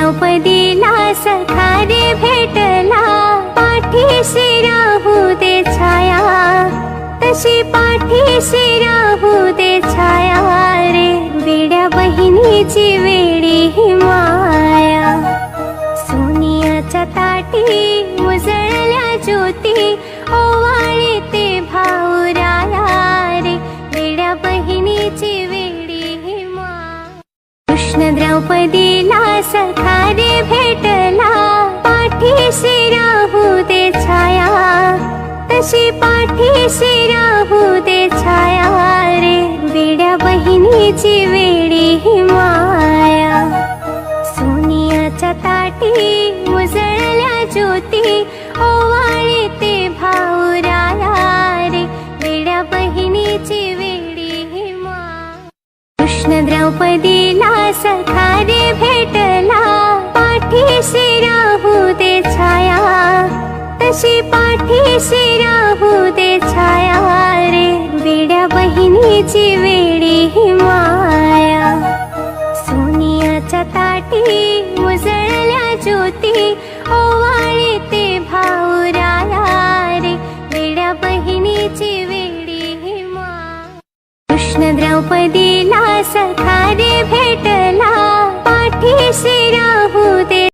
द्रौपदीला सखा रे भेटला, पाठीशी राहू दे छाया, तशी पाठीशी राहू दे छाया रे, वेड्या बहिणीची वेडी ही माया. सोनियाच्या ताटी उजळल्या ज्योती, ओवाळी ते भाऊराया रे, वेड्या बहिणीची वेडी ही माया. कृष्ण द्रौपदीला सखा रे भेटला, पाठीशी राहू दे छाया, तशी पाठीशी राहू दे छाया रे, वेड्या बहिणीची वेडी ही माया. सोनियाच्या ताटी उजळल्या ज्योती, ओवाळी ते भाऊराया रे, वेड्या बहिणीची वेडी ही माया. कृष्ण द्रौपदीला सखा रे भेटला, पाठीशी राहू दे छाया, तशी पाठीशी राहू दे छाया रे, वेड्या बहिणीची वेडी ही माया. सोनियाच्या ताटी उजळल्या ज्योती, ओवाळी ते भाऊराया रे, वेड्या बहिणीची वेडी ही माया. कृष्ण द्रौपदीला सखा रे भेटला, पाठीशी राहू दे छाया, तशी पाठीशी राहू दे छाया रे, वेड्या बहिणीची वेडी ही माया. द्रौपदीला सखा रे भेटला, पाठीशी राहू दे छाया, तशी पाठीशी राहू दे छाया रे, वेड्या बहिणीची वेडी ही माया. सोनियाच्या ताटी उजळल्या ज्योती, ओवाळी ते भाऊराया रे, वेड्या बहिणीची वेडी ही माया. कृष्ण द्रौपदीला सखा रे भेटला,